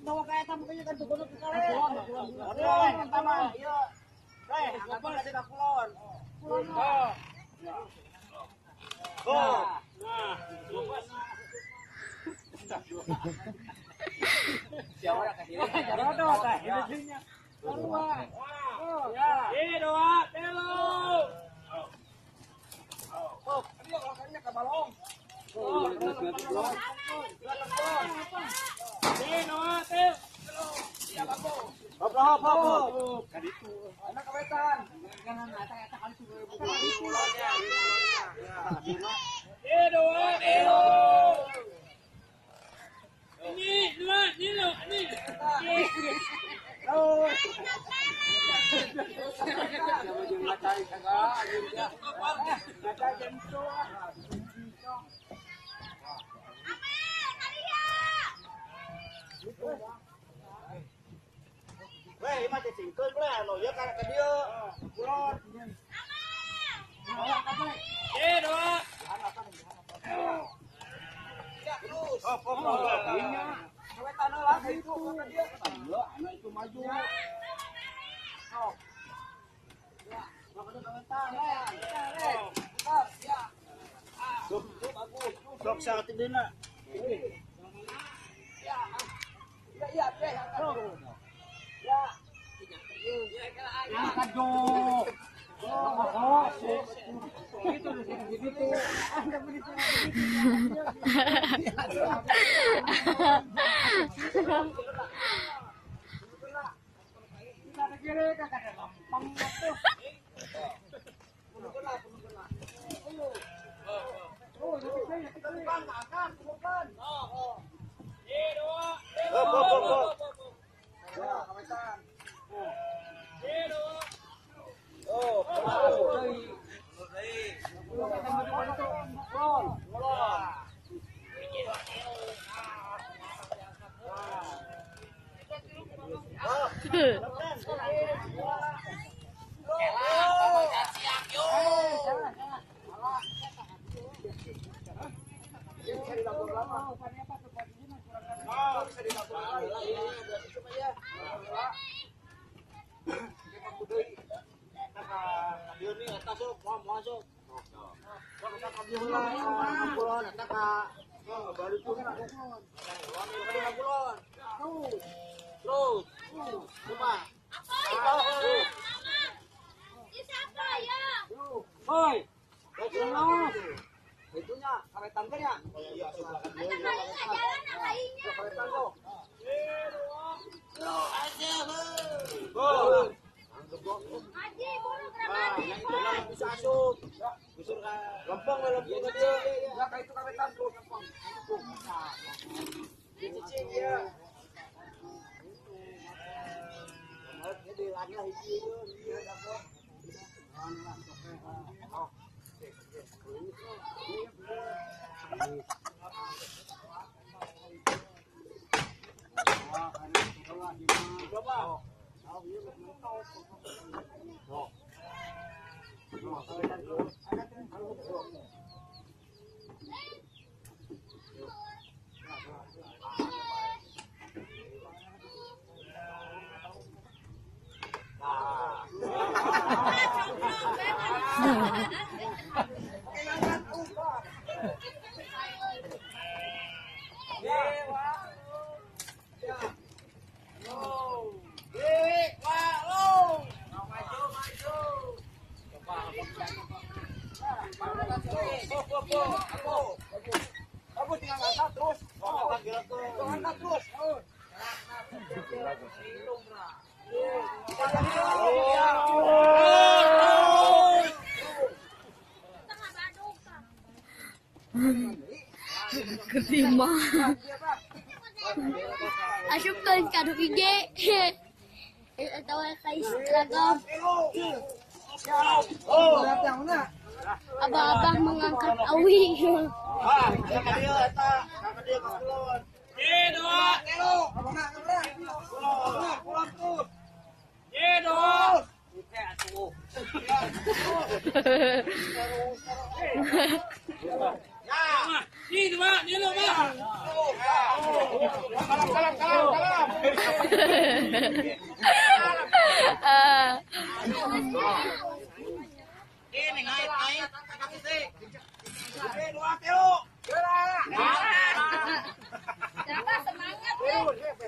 bawa kayak tamu kayaknya kan tuh kulon. Kulon pertama. Iya. Apa kasih ke kulon? Kulon. Oh. Nah, siapa yang kasih? Jodoh teh, ini dua. Ya. Ini dua, telu. Oh, dia kayaknya ke balong. Oh, ini dua, telu. Ya, Bang. Hop. Kaditu. Anak kawetan. Jangan eta kali itu. Ini dua, telu. Ini dua, telu. Ini. Weh, mah cingkeun lah, lo ya ka dia. Kulon. Dua. Ya, terus. Ini. Kawetan lah itu ka dia. Enggak, anak itu maju. Ya, makanya kawetan lah. Ya. Sok bagus. Sok sangat dina. Ya. Ya, teh. Ya. Ya, kajo. Oh, gitu gitu. Anda begitu. Kita kira kakak gampang tuh. Oh, kita makan. Oh. Ya, kawetan. Hoi, itunya kawetan kan ya? Iya, kawetan kok. Haji, buru kerabat. Bisa asup. Busur ka. Lempeng dia. Ya kayak itu kawetan tuh lempeng. Dicicing ya. Jadi lagi hiji dia dapat. Aku tinggal angkat terus. Angkat terus. Keterima. Asupkan kado IG. Atau kayak Instagram. Abang-abang mengangkat awi. Kalam. Ini naik. Dua kilo. Jangan semangat. Turun.